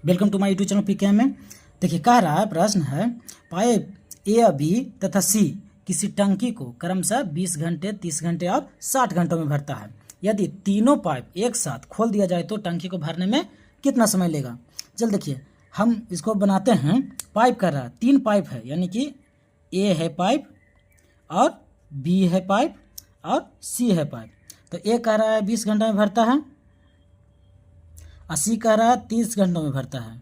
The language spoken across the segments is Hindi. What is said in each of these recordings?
Welcome to my YouTube channel PK में। देखिए कह रहा है, प्रश्न है, पाइप ए, बी तथा सी किसी टंकी को क्रमशः 20 घंटे, 30 घंटे और 60 घंटों में भरता है। यदि तीनों पाइप एक साथ खोल दिया जाए तो टंकी को भरने में कितना समय लेगा। चल देखिए हम इसको बनाते हैं। पाइप कर रहा है, 3 पाइप है, यानी कि ए है पाइप और बी है पाइप और सी है पाइप। तो ए कह रहा है 20 घंटे में भरता है, सी कह रहा है 30 घंटों में भरता है,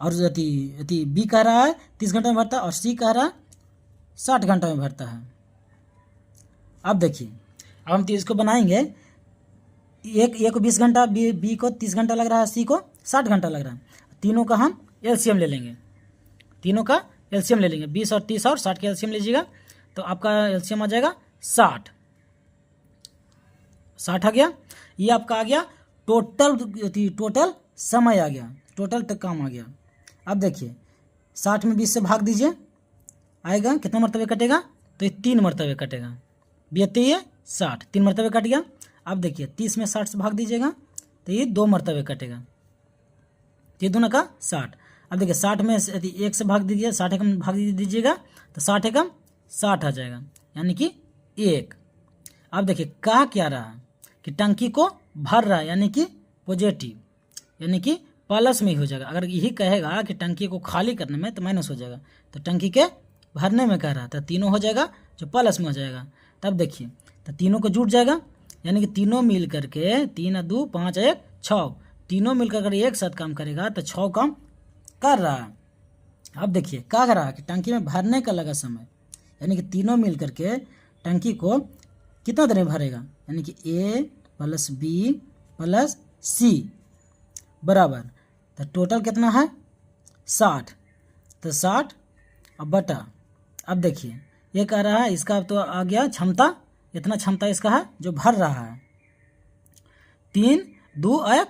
और यदि बी कह रहा है 30 घंटों में भरता है और सी कह रहा है 60 घंटों में भरता है। अब देखिए अब हम इसको बनाएंगे। ए को 20 घंटा, बी को 30 घंटा लग रहा है, सी को 60 घंटा लग रहा है। तीनों का हम एलसीएम ले लेंगे, तीनों का एलसीएम ले लेंगे। 20 और 30 और 60 का एलसीएम लीजिएगा तो आपका एलसीएम आ जाएगा 60 आ गया। ये आपका आ गया टोटल समय आ गया, टोटल तक काम आ गया। अब देखिए 60 में 20 से भाग दीजिए, आएगा कितना मरतबे कटेगा, तो ये 3 मरतबे कटेगा। 32 60, 3 मरतबे कट गया। अब देखिए 30 में 60 से भाग दीजिएगा तो ये 2 मरतबे कटेगा, ये दोनों का 60। अब देखिए 60 में यदि 1 से भाग दीजिए, 60 एकम भाग दीजिएगा तो 60 एकम 60 आ जाएगा, यानी कि 1। अब देखिए कहा क्या रहा कि टंकी को भर रहा है, यानी कि पॉजिटिव, यानी कि प्लस में ही हो जाएगा। अगर यही कहेगा कि टंकी को खाली करने में तो माइनस हो जाएगा, तो टंकी के भरने में कह रहा था तीनों हो जाएगा जो प्लस में हो जाएगा। तब देखिए तो तीनों को जुट जाएगा, यानी कि तीनों मिल करके 3 2 5 1 6, तीनों मिलकर अगर एक साथ काम करेगा तो 6 काम कर रहा है। अब देखिए क्या कर रहा है कि टंकी में भरने का लगा समय, यानी कि तीनों मिल करके टंकी को कितना देर में भरेगा, यानी कि ए प्लस बी प्लस सी बराबर, तो टोटल कितना है 60, तो 60 अब बटा। अब देखिए ये कह रहा है इसका तो आ गया क्षमता, इतना क्षमता इसका है जो भर रहा है। 3 2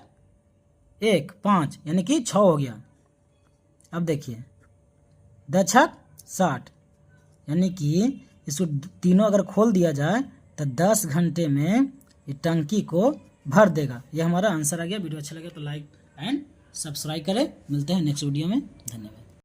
1 5, यानी कि 6 हो गया। अब देखिए 10 60, यानी कि इसको तीनों अगर खोल दिया जाए तो 10 घंटे में ये टंकी को भर देगा। यह हमारा आंसर आ गया। वीडियो अच्छा लगे तो लाइक एंड सब्सक्राइब करें। मिलते हैं नेक्स्ट वीडियो में। धन्यवाद।